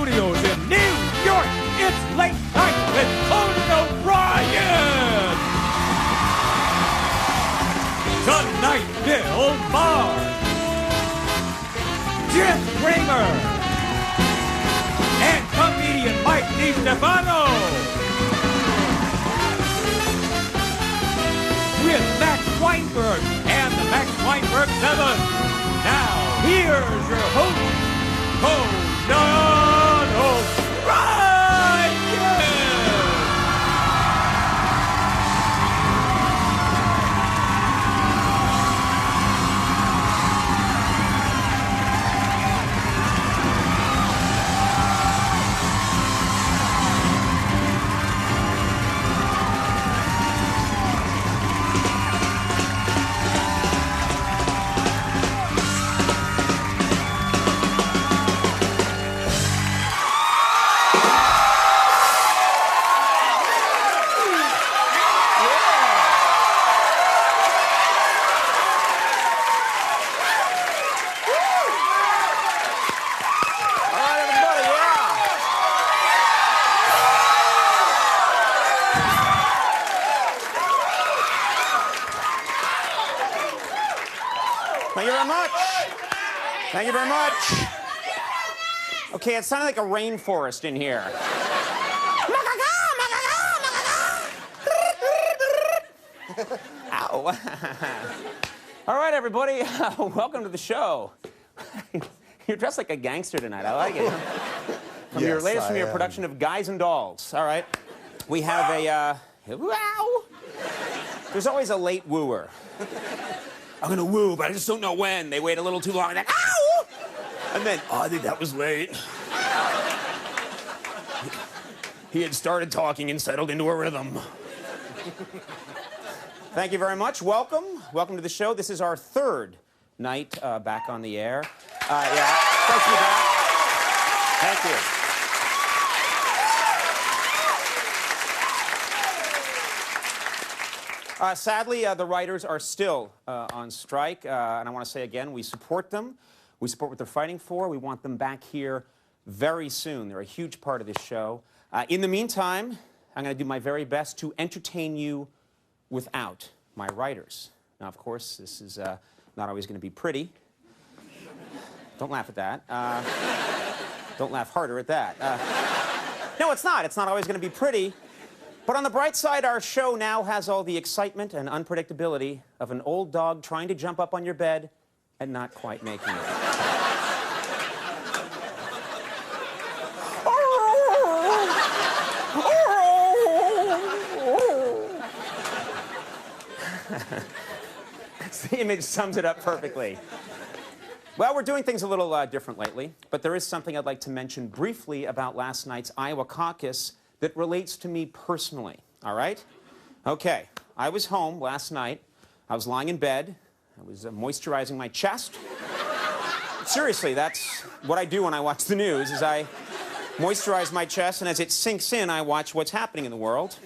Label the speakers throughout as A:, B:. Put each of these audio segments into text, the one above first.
A: studios in New York, it's Late Night with Conan O'Brien. Tonight, Bill Maher, Jim Cramer, and comedian Mike DiStefano. With Max Weinberg and the Max Weinberg 7. Now, here's your host, Conan O'Brien!
B: Thank you very much. Okay, it sounded like a rainforest in here. Ow. All right, everybody, welcome to the show. You're dressed like a gangster tonight. I like it. From your latest production of Guys and Dolls. All right. We have a, wow. There's always a late wooer. I'm gonna woo, but I just don't know when. They wait a little too long, and then, ow! And then, oh, I think that was late. He had started talking and settled into a rhythm. Thank you very much. Welcome. Welcome to the show. This is our third night back on the air. Yeah, thank you back. Thank you. Sadly, the writers are still on strike, and I want to say again, we support them. We support what they're fighting for. We want them back here very soon. They're a huge part of this show. In the meantime, I'm going to do my very best to entertain you without my writers. Now, of course, this is not always going to be pretty. Don't laugh at that. Don't laugh harder at that. No, it's not. It's not always going to be pretty. But on the bright side, our show now has all the excitement and unpredictability of an old dog trying to jump up on your bed and not quite making it. The image sums it up perfectly. Well, we're doing things a little different lately, but there is something I'd like to mention briefly about last night's Iowa caucus that relates to me personally, all right? Okay, I was home last night. I was lying in bed. I was moisturizing my chest. Seriously, that's what I do when I watch the news, is I moisturize my chest, and as it sinks in, I watch what's happening in the world.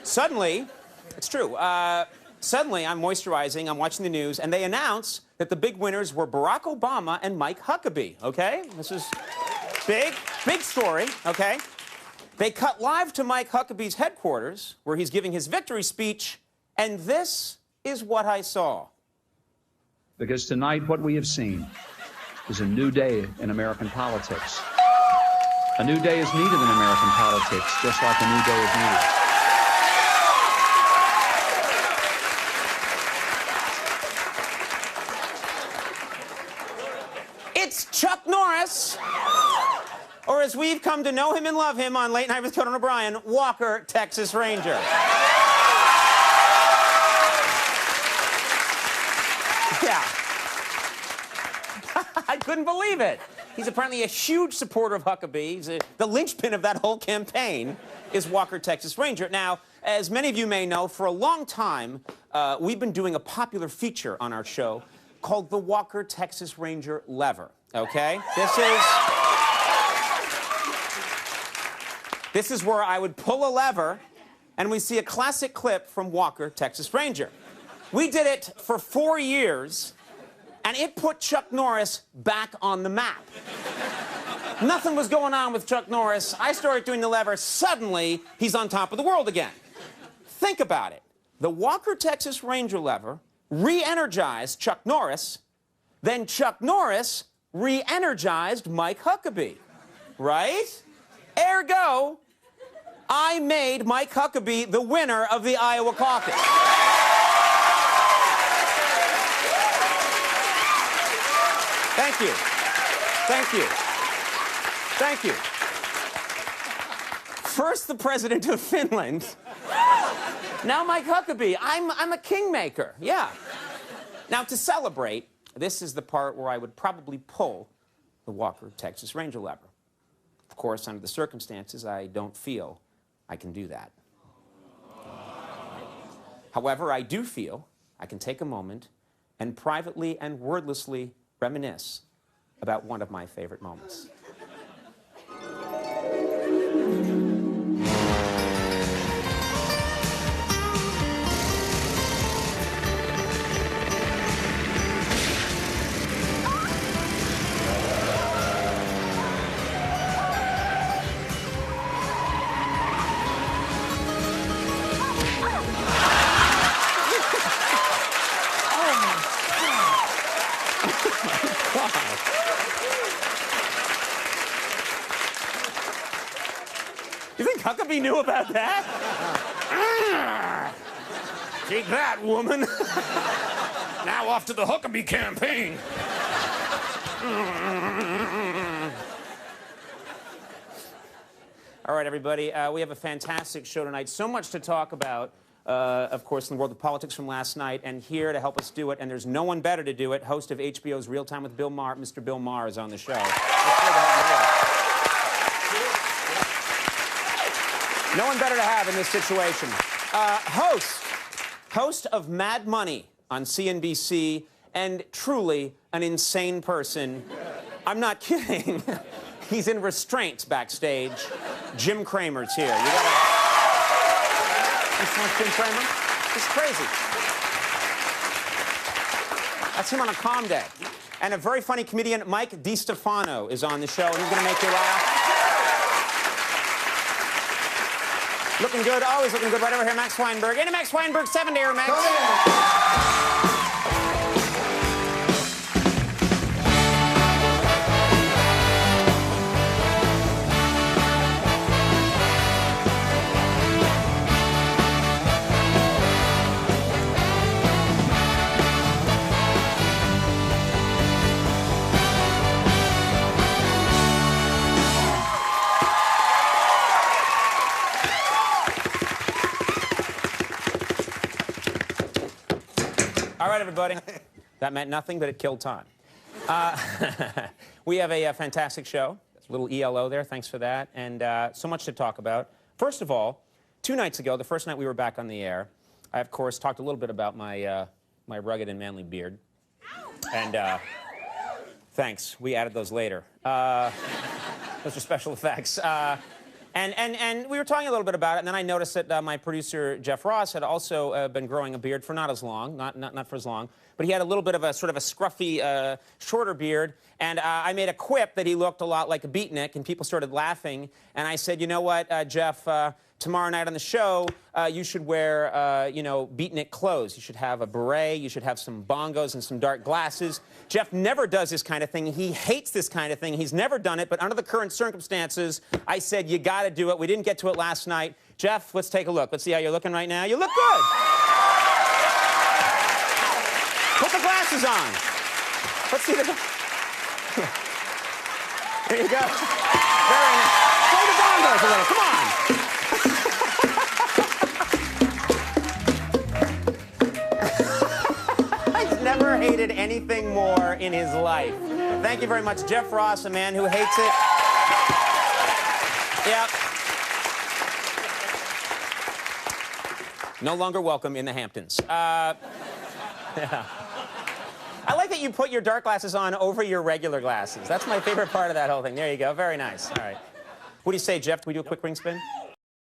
B: Suddenly, it's true, suddenly I'm moisturizing, I'm watching the news, and they announce that the big winners were Barack Obama and Mike Huckabee, okay? This is big story, okay? They cut live to Mike Huckabee's headquarters, where he's giving his victory speech, and this is what I saw.
C: Because tonight, what we have seen is a new day in American politics. A new day is needed in American politics, just like a new day is needed.
B: It's Chuck Norris, or as we've come to know him and love him on Late Night with Conan O'Brien, Walker, Texas Ranger. Yeah. I couldn't believe it. He's apparently a huge supporter of Huckabee. He's the linchpin of that whole campaign is Walker, Texas Ranger. Now, as many of you may know, for a long time, we've been doing a popular feature on our show called the Walker, Texas Ranger Lever, okay? This is where I would pull a lever, and we see a classic clip from Walker, Texas Ranger. We did it for 4 years, and it put Chuck Norris back on the map. Nothing was going on with Chuck Norris. I started doing the lever. Suddenly, he's on top of the world again. Think about it. The Walker Texas Ranger lever re-energized Chuck Norris. Then Chuck Norris re-energized Mike Huckabee. Right? Ergo, I made Mike Huckabee the winner of the Iowa caucus. Thank you. Thank you. Thank you. First the president of Finland, now Mike Huckabee. I'm a kingmaker, yeah. Now to celebrate, this is the part where I would probably pull the Walker Texas Ranger lever. Of course, under the circumstances, I don't feel I can do that. However, I do feel I can take a moment and privately and wordlessly reminisce about one of my favorite moments. You think Huckabee knew about that? Take that, woman. Now off to the Huckabee campaign. All right, everybody, we have a fantastic show tonight. So much to talk about, of course, in the world of politics from last night. And here to help us do it, and there's no one better to do it, host of HBO's Real Time with Bill Maher, Mr. Bill Maher is on the show. No one better to have in this situation. Host of Mad Money on CNBC, and truly an insane person. I'm not kidding. He's in restraints backstage. Jim Cramer's here. You gotta... This one's Jim Cramer? He's crazy. That's him on a calm day. And a very funny comedian, Mike DiStefano, is on the show, and he's gonna make you laugh. Looking good, always looking good. Right over here, Max Weinberg. Into Max Weinberg, 7 to air, Max. All right, everybody. That meant nothing, but it killed time. We have a fantastic show. A little ELO there. Thanks for that. And so much to talk about. First of all, 2 nights ago, the first night we were back on the air, I, of course, talked a little bit about my, my rugged and manly beard. And thanks. We added those later. Those are special effects. And we were talking a little bit about it, and then I noticed that my producer, Jeff Ross, had also been growing a beard for not as long, not for as long, but he had a little bit of a sort of a scruffy, shorter beard, and I made a quip that he looked a lot like a beatnik, and people started laughing, and I said, you know what, Jeff, tomorrow night on the show, you should wear, you know, beatnik clothes. You should have a beret, you should have some bongos and some dark glasses. Jeff never does this kind of thing. He hates this kind of thing. He's never done it, but under the current circumstances, I said, you gotta do it. We didn't get to it last night. Jeff, let's take a look. Let's see how you're looking right now. You look good. Put the glasses on. Let's see the... There you go. Very nice. Play the bongos a little. Come on. He's never hated anything more in his life. Thank you very much, Jeff Ross, a man who hates it. Yep. No longer welcome in the Hamptons. Yeah. I like that you put your dark glasses on over your regular glasses. That's my favorite part of that whole thing. There you go. Very nice. All right. What do you say, Jeff? Can we do a quick ring spin?